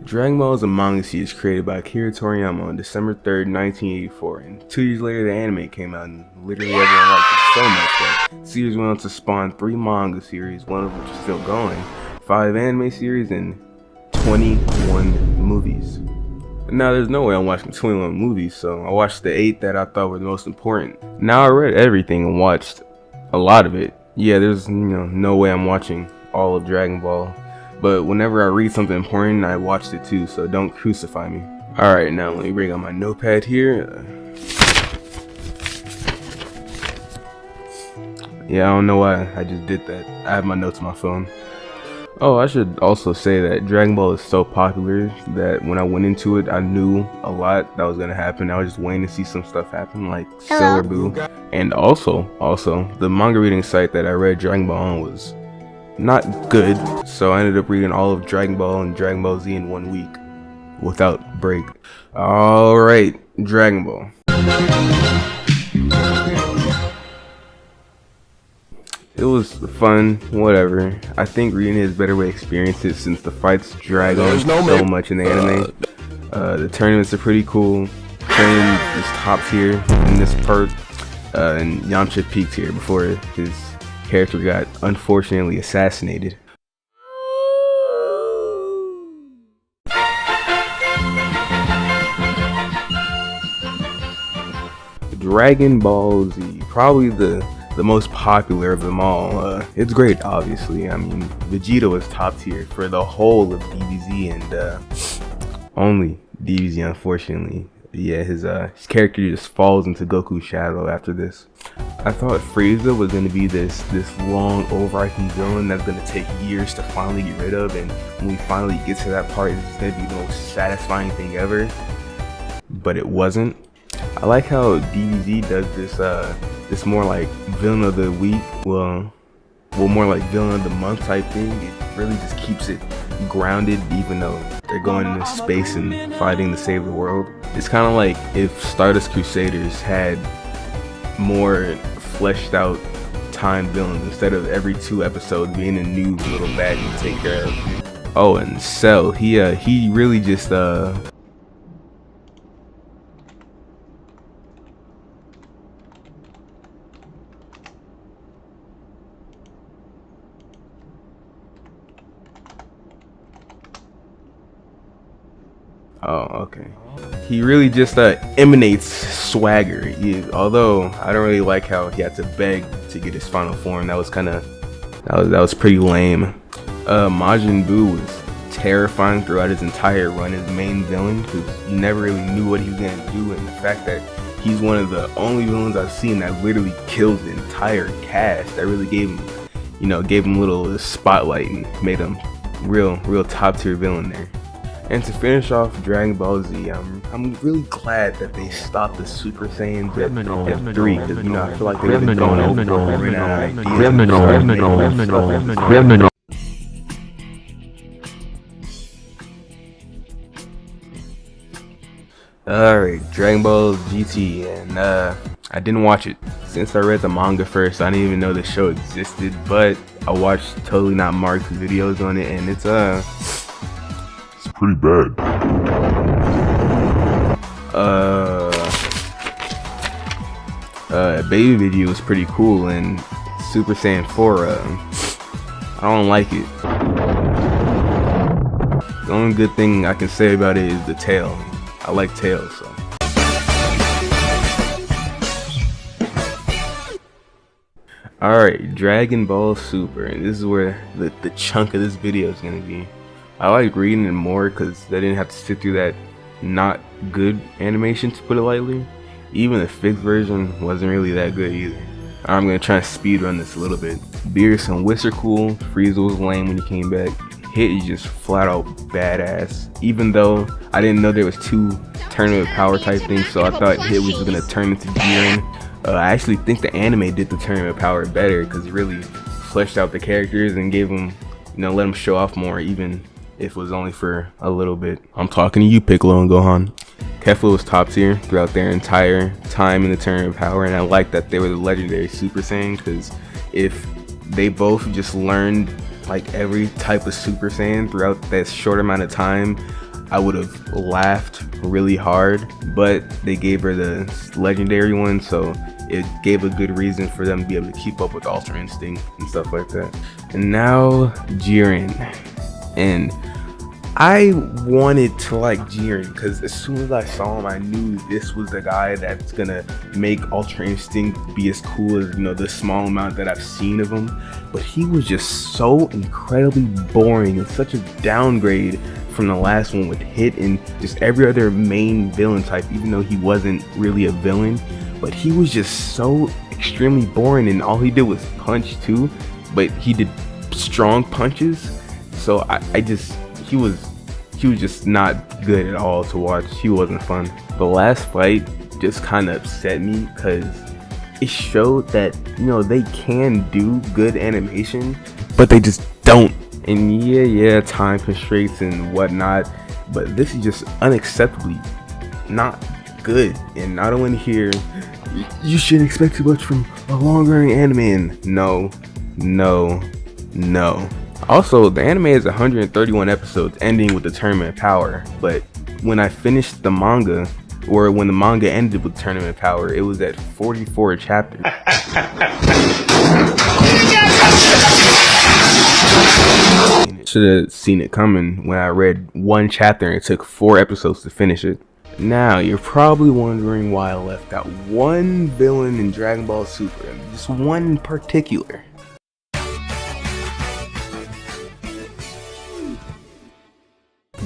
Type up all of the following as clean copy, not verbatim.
Dragon Ball is a manga series created by Akira Toriyama on December 3rd, 1984, and 2 years later the anime came out and literally everyone liked it so much that the series went on to spawn 3 manga series, one of which is still going, 5 anime series, and 21 movies. Now there's no way I'm watching 21 movies, so I watched the 8 that I thought were the most important. Now I read everything and watched a lot of it. Yeah, there's no way I'm watching all of Dragon Ball. But whenever I read something important, I watched it too, so don't crucify me. Alright, now let me bring out my notepad here. Yeah, I don't know why I just did that. I have my notes on my phone. Oh, I should also say that Dragon Ball is so popular that when I went into it, I knew a lot that was going to happen. I was just waiting to see some stuff happen, like Sailor Boo. And also, the manga reading site that I read Dragon Ball on was not good, so I ended up reading all of Dragon Ball and Dragon Ball Z in 1 week without break. Alright, Dragon Ball. It was fun, whatever. I think reading is a better way to experience it since the fights drag on so much in the anime. The tournaments are pretty cool. Training is top tier in this part, and Yamcha peaked here before his character got unfortunately assassinated. Dragon Ball Z, probably the most popular of them all. It's great, obviously. I mean, Vegeta was top tier for the whole of DBZ and only DBZ, unfortunately. Yeah, his character just falls into Goku's shadow after this. I thought Frieza was going to be this long overarching villain that's going to take years to finally get rid of, and when we finally get to that part, it's going to be the most satisfying thing ever. But it wasn't. I like how DBZ does this more like villain of the week, well more like villain of the month type thing. It really just keeps it grounded even though they're going into space and fighting to save the world. It's kind of like if Stardust Crusaders had more fleshed out time villains instead of every 2 episodes being a new little baddie to take care of. Oh, and Cell, he really just oh, okay. He really just emanates swagger. Although I don't really like how he had to beg to get his final form. That was pretty lame. Majin Buu was terrifying throughout his entire run as main villain because you never really knew what he was gonna do, and the fact that he's one of the only villains I've seen that literally kills the entire cast, that really gave him a little spotlight and made him real top tier villain there. And to finish off Dragon Ball Z, I'm really glad that they stopped the Super Saiyans at F3, because I feel like they've been going over and ran out of ideas. Alright, Dragon Ball GT, and I didn't watch it. Since I read the manga first, I didn't even know the show existed, but I watched Totally Not Mark's videos on it, and it's pretty bad. Baby Video was pretty cool, and Super Saiyan 4, I don't like it. The only good thing I can say about it is the tail. I like tails, so. Alright, Dragon Ball Super, and this is where the chunk of this video is gonna be. I like reading it more because they didn't have to sit through that not good animation, to put it lightly. Even the fixed version wasn't really that good either. I'm gonna try and speed run this a little bit. Beerus and Whis are cool. Frieza was lame when he came back. Hit is just flat out badass. Even though I didn't know there was 2 tournament power type things, so I thought Hit was just gonna turn into Jiren. I actually think the anime did the tournament power better because it really fleshed out the characters and gave them, let them show off more, even if it was only for a little bit. I'm talking to you, Piccolo and Gohan. Kefla was top tier throughout their entire time in the tournament power, and I like that they were the legendary Super Saiyan, because if they both just learned like every type of Super Saiyan throughout that short amount of time, I would have laughed really hard, but they gave her the legendary one, so it gave a good reason for them to be able to keep up with Ultra Instinct and stuff like that. And now Jiren, and I wanted to like Jiren because as soon as I saw him, I knew this was the guy that's gonna make Ultra Instinct be as cool as, you know, the small amount that I've seen of him. But he was just so incredibly boring and such a downgrade from the last one with Hit and just every other main villain type, even though he wasn't really a villain. But he was just so extremely boring, and all he did was punch too, but he did strong punches. So he was just not good at all to watch. He wasn't fun. The last fight just kind of upset me because it showed that, you know, they can do good animation, but they just don't. And yeah, time constraints and whatnot, but this is just unacceptably not good. And I don't want to hear you shouldn't expect too much from a long-running anime. And no. Also, the anime is 131 episodes, ending with the Tournament of Power. But when I finished the manga, or when the manga ended with Tournament of Power, it was at 44 chapters. Should have seen it coming when I read one chapter and it took 4 episodes to finish it. Now, you're probably wondering why I left out one villain in Dragon Ball Super, just one in particular.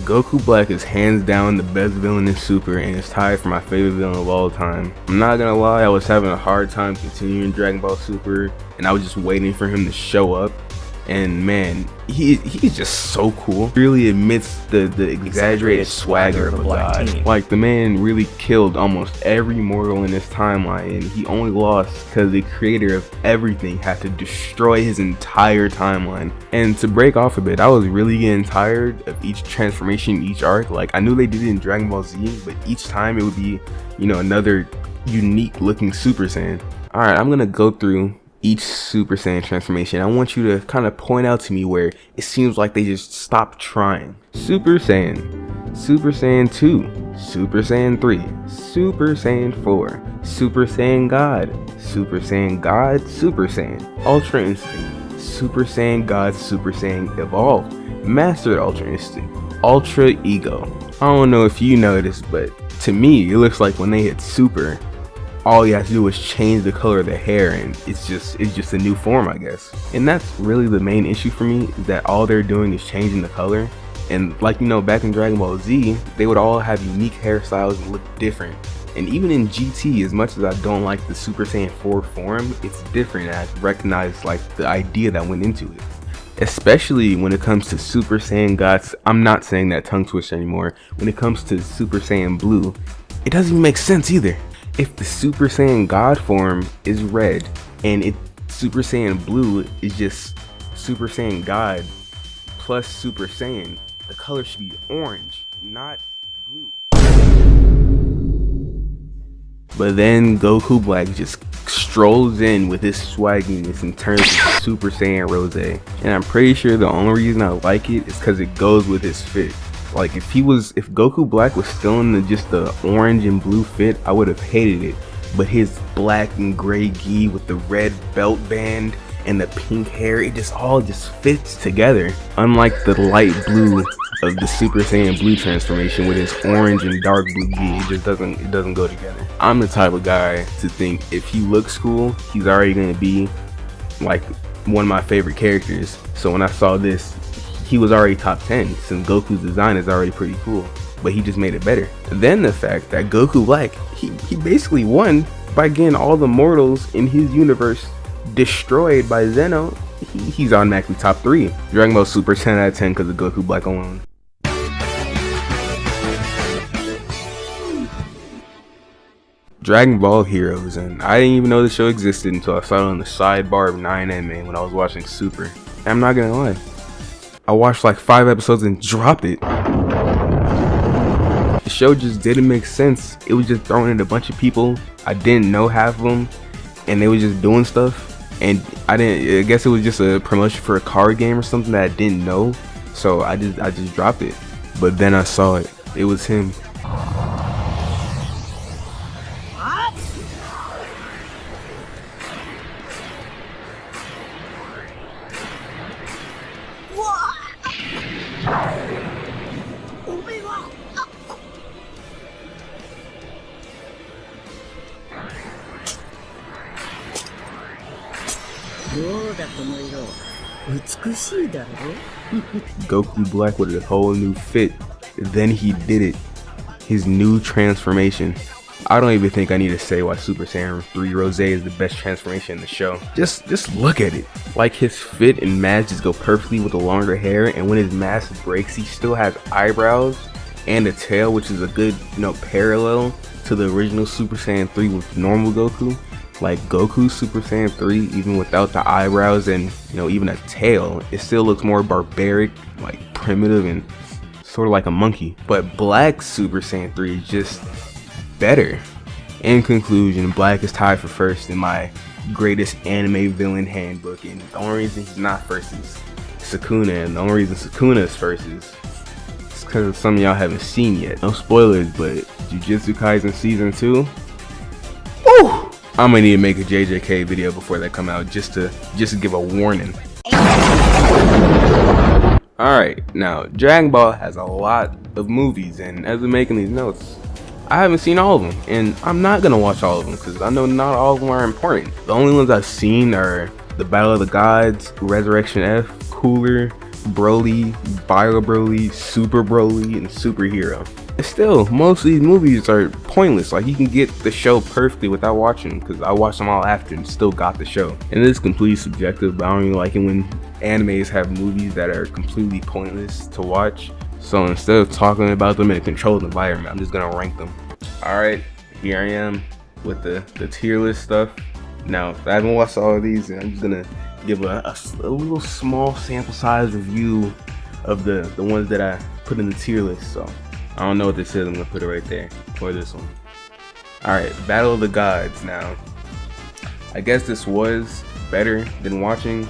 Goku Black is hands down the best villain in Super and is tied for my favorite villain of all time. I'm not gonna lie, I was having a hard time continuing Dragon Ball Super and I was just waiting for him to show up. And man, he's just so cool. Really admits the exaggerated swagger of a god. Like, the man really killed almost every mortal in this timeline, and he only lost because the creator of everything had to destroy his entire timeline. And to break off a bit, I was really getting tired of each transformation, each arc. Like, I knew they did it in Dragon Ball Z, but each time it would be, you know, another unique looking Super Saiyan. Alright, I'm gonna go through each Super Saiyan transformation. I want you to kind of point out to me where it seems like they just stopped trying. Super Saiyan, Super Saiyan 2, Super Saiyan 3, Super Saiyan 4, Super Saiyan God, Super Saiyan God, Super Saiyan, Ultra Instinct, Super Saiyan God, Super Saiyan Evolved, Mastered Ultra Instinct, Ultra Ego. I don't know if you noticed, but to me, it looks like when they hit Super, all you have to do is change the color of the hair and it's just a new form, I guess. And that's really the main issue for me, is that all they're doing is changing the color. And like, you know, back in Dragon Ball Z, they would all have unique hairstyles and look different. And even in GT, as much as I don't like the Super Saiyan 4 form, it's different, and I recognize like the idea that went into it. Especially when it comes to Super Saiyan Gods. I'm not saying that tongue twist anymore. When it comes to Super Saiyan Blue, it doesn't even make sense either. If the Super Saiyan God form is red and Super Saiyan Blue is just Super Saiyan God plus Super Saiyan, the color should be orange, not blue. But then Goku Black just strolls in with his swagginess and turns into Super Saiyan Rose. And I'm pretty sure the only reason I like it is because it goes with his fit. Like, if Goku Black was still in just the orange and blue fit, I would have hated it. But his black and gray gi with the red belt band and the pink hair, it all fits together. Unlike the light blue of the Super Saiyan Blue transformation with his orange and dark blue gi, it doesn't go together. I'm the type of guy to think if he looks cool, he's already gonna be like one of my favorite characters. So when I saw this, he was already top 10 since Goku's design is already pretty cool, but he just made it better. Then the fact that Goku Black, he basically won by getting all the mortals in his universe destroyed by Zeno. He's automatically top 3. Dragon Ball Super 10 out of 10 because of Goku Black alone. Dragon Ball Heroes, and I didn't even know the show existed until I saw it on the sidebar of 9 anime when I was watching Super. And I'm not gonna lie, I watched like 5 episodes and dropped it. The show just didn't make sense. It was just throwing in a bunch of people. I didn't know half of them, and they was just doing stuff. And I guess it was just a promotion for a card game or something that I didn't know. So I just dropped it. But then I saw it. It was him. Goku Black with a whole new fit. Then he did it. His new transformation. I don't even think I need to say why Super Saiyan 3 Rose is the best transformation in the show. Just look at it. Like, his fit and mask just go perfectly with the longer hair, and when his mask breaks, he still has eyebrows and a tail, which is a good, parallel to the original Super Saiyan 3 with normal Goku. Like, Goku Super Saiyan 3, even without the eyebrows and, even a tail, it still looks more barbaric, like primitive and sort of like a monkey. But Black Super Saiyan 3 is just better. In conclusion, Black is tied for first in my greatest anime villain handbook, and the only reason he's not first is Sukuna, and the only reason Sukuna is first is because some of y'all haven't seen yet. No spoilers, but Jujutsu Kaisen Season 2, woo! I'm gonna need to make a JJK video before that come out just to give a warning. Alright, now Dragon Ball has a lot of movies, and as I'm making these notes, I haven't seen all of them, and I'm not gonna watch all of them because I know not all of them are important. The only ones I've seen are the Battle of the Gods, Resurrection F, Cooler, Broly, Bio Broly, Super Broly, and Superhero. And still, most of these movies are pointless. Like, you can get the show perfectly without watching, because I watched them all after and still got the show. And it is completely subjective, but I don't really like it when animes have movies that are completely pointless to watch. So instead of talking about them in a controlled environment, I'm just gonna rank them. Alright, here I am with the tier list stuff. Now, if I haven't watched all of these, I'm just gonna give a little small sample size review of the ones that I put in the tier list. So I don't know what this is. I'm gonna put it right there, or this one. Alright, Battle of the Gods. Now, I guess this was better than watching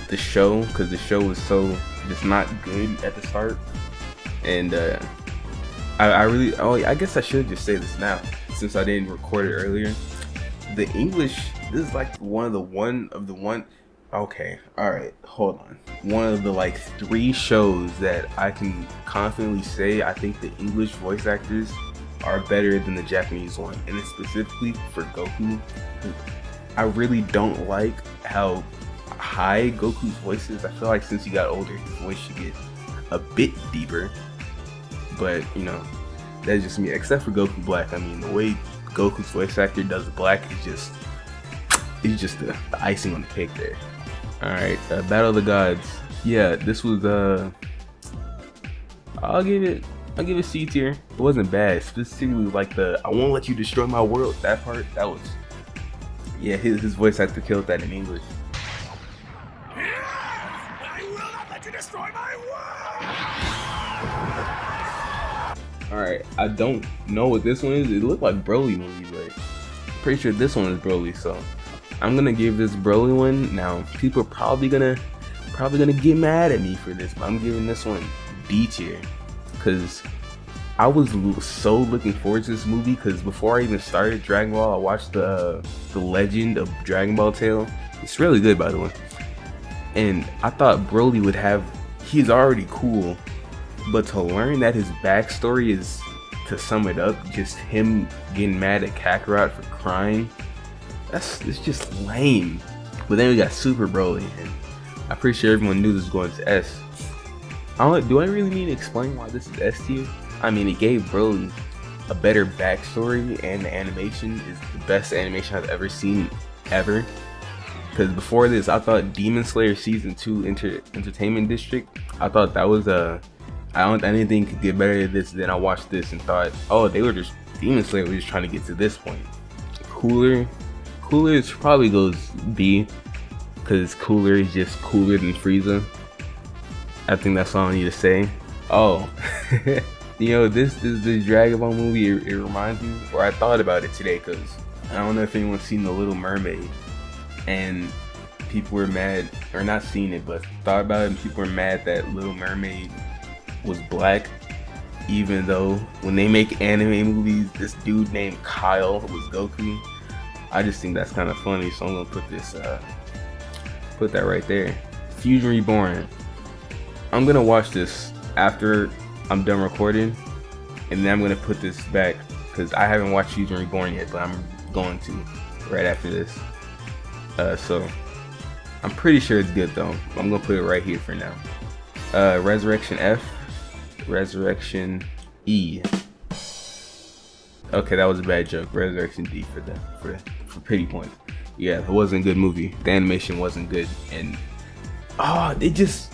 the show, because the show was so just not good at the start. And I guess I should just say this now, since I didn't record it earlier. The English, this is like one of the okay, alright, hold on. One of the like 3 shows that I can confidently say I think the English voice actors are better than the Japanese one, and it's specifically for Goku. I really don't like how high Goku's voice is. I feel like since he got older, his voice should get a bit deeper. But that's just me. Except for Goku Black. I mean, the way Goku's voice actor does Black is just the icing on the cake there. Alright, Battle of the Gods. Yeah, this was I'll give it C tier. It wasn't bad. Specifically like the I won't let you destroy my world, that part, that was, yeah, his voice actor killed that in English. I will not let you destroy my world. Alright, I don't know what this one is. It looked like Broly movie, but I'm pretty sure this one is Broly, so I'm gonna give this Broly one. Now, people are probably gonna get mad at me for this, but I'm giving this one D tier, because I was so looking forward to this movie. Because before I even started Dragon Ball, I watched the Legend of Dragon Ball Tale. It's really good, by the way. And I thought Broly would have, he's already cool, but to learn that his backstory is, to sum it up, just him getting mad at Kakarot for crying. It's just lame. But then we got Super Broly, and I'm pretty sure everyone knew this was going to S. Do I really need to explain why this is S tier? I mean, it gave Broly a better backstory, and the animation is the best animation I've ever seen, ever. Because before this, I thought Demon Slayer Season 2 Entertainment District, I thought that was I didn't think it could get better than this. Then I watched this and thought, oh, Demon Slayer was just trying to get to this point. Cooler probably goes B, because Cooler is just cooler than Frieza. I think that's all I need to say. Oh, this Dragon Ball movie, it reminds me, or I thought about it today, because I don't know if anyone's seen The Little Mermaid, and people were mad, or not seen it, but thought about it, and people were mad that Little Mermaid was black. even though when they make anime movies, this dude named Kyle was Goku. I just think that's kind of funny, so I'm gonna put this, put that right there. Fusion Reborn. I'm gonna watch this after I'm done recording, and then I'm gonna put this back because I haven't watched Fusion Reborn yet, but I'm going to right after this. So I'm pretty sure it's good though. I'm gonna put it right here for now. Resurrection F, Resurrection E. Okay, that was a bad joke. Resurrection D for pity points. Yeah, it wasn't a good movie. The animation wasn't good, and it's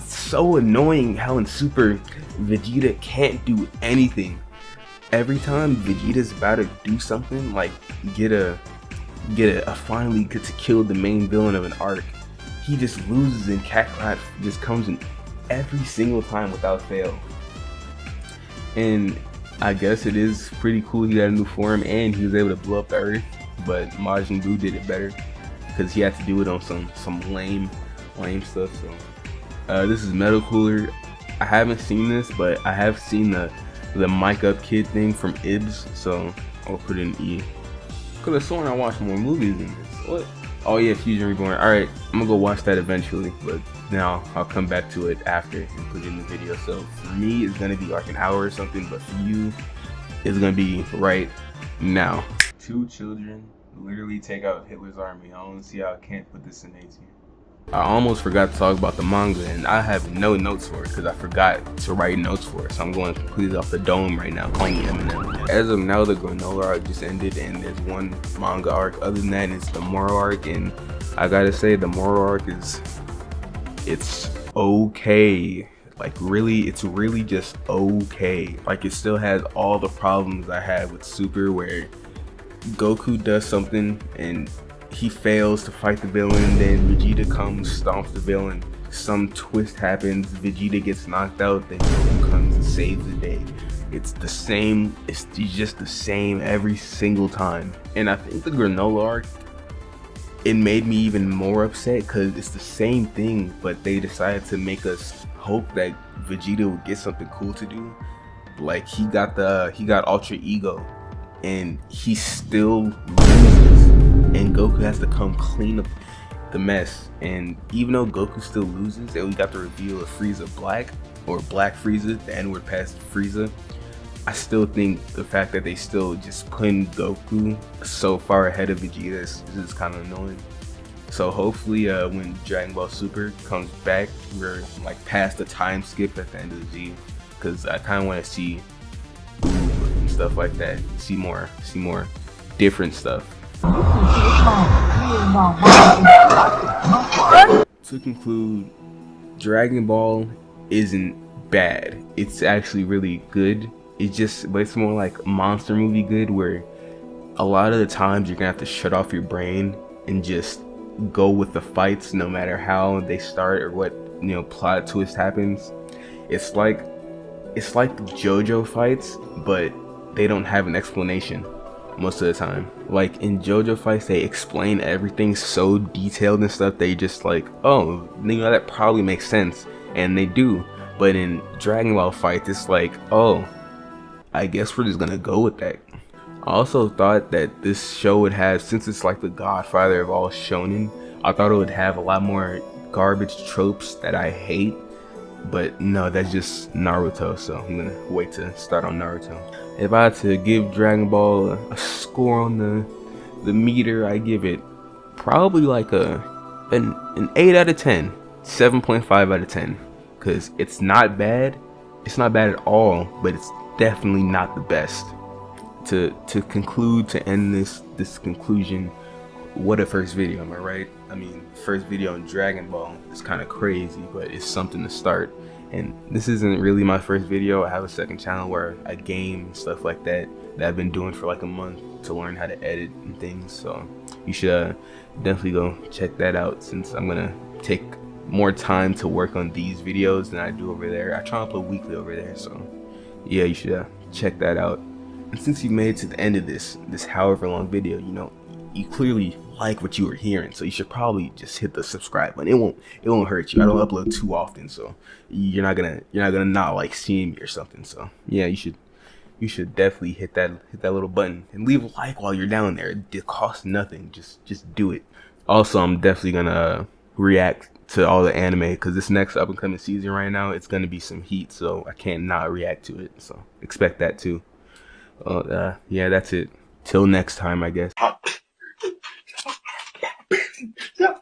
so annoying how in Super Vegeta can't do anything. Every time Vegeta's about to do something, like finally get to kill the main villain of an arc, he just loses, and Kakarot just comes in every single time without fail. And I guess it is pretty cool he got a new form and he was able to blow up the earth, but Majin Buu did it better because he had to do it on some lame stuff. So this is Metal Cooler. I haven't seen this, but I have seen the mic up kid thing from Ibs, so I'll put it in E. Could have sworn I watched more movies than this. What? Oh yeah, Fusion Reborn. Alright, I'm gonna go watch that eventually, but now I'll come back to it after and put it in the video. So for me, it's gonna be like an hour or something, but for you, it's gonna be right now. 2 children literally take out Hitler's army. I don't see how I can't put this in A tier. I almost forgot to talk about the manga, and I have no notes for it because I forgot to write notes for it. So I'm going completely off the dome right now, calling it Eminem. As of now, the Granola arc just ended, and there's one manga arc. Other than that, it's the Moro arc, and I gotta say the Moro arc it's okay. Like really, it's really just okay. Like it still has all the problems I had with Super, where Goku does something and he fails to fight the villain, then Vegeta comes, stomps the villain, some twist happens, Vegeta gets knocked out, then Goku comes and saves the day. It's the same, it's just the same every single time. And I think the Granola arc, it made me even more upset because it's the same thing, but they decided to make us hope that Vegeta would get something cool to do. Like he got Ultra Ego, and he still loses, and Goku has to come clean up the mess. And even though Goku still loses, and we got the reveal of Frieza Black, or Black Frieza, the N-word past Frieza, I still think the fact that they still just putting Goku so far ahead of Vegeta is kind of annoying. So hopefully when Dragon Ball Super comes back, we're like past the time skip at the end of the Z, because I kind of want to see and stuff like that, see more different stuff. To conclude, Dragon Ball isn't bad. It's actually really good. But it's more like monster movie good, where a lot of the times you're gonna have to shut off your brain and just go with the fights, no matter how they start or what plot twist happens. It's like the JoJo fights, but they don't have an explanation most of the time. Like in JoJo fights, they explain everything so detailed and stuff. They just like, oh, that probably makes sense, and they do. But in Dragon Ball fights, it's like, oh, I guess we're just gonna go with that. I also thought that this show would have, since it's like the godfather of all shonen, I thought it would have a lot more garbage tropes that I hate. But no, that's just Naruto, so I'm gonna wait to start on Naruto. If I had to give Dragon Ball a score on the meter, I give it probably like an 8 out of 10, 7.5 out of 10, because it's not bad. It's not bad at all, but it's definitely not the best. To conclude, to end this conclusion, what a first video, am I right? I mean, first video on Dragon Ball is kind of crazy, but it's something to start. And this isn't really my first video. I have a second channel where I game and stuff like that I've been doing for like a month to learn how to edit and things. So you should definitely go check that out, since I'm gonna take more time to work on these videos than I do over there. I try to upload weekly over there, so yeah, you should check that out. And since you made it to the end of this however long video, you clearly like what you were hearing, so you should probably just hit the subscribe button. It won't hurt you. I don't upload too often, so you're not gonna not like seeing me or something. So yeah, you should definitely hit that little button and leave a like while you're down there. It costs nothing. Just do it. Also, I'm definitely gonna react to all the anime because this next up and coming season right now, it's gonna be some heat, so I can't not react to it. So expect that too. Yeah, that's it. Till next time, I guess. Yeah.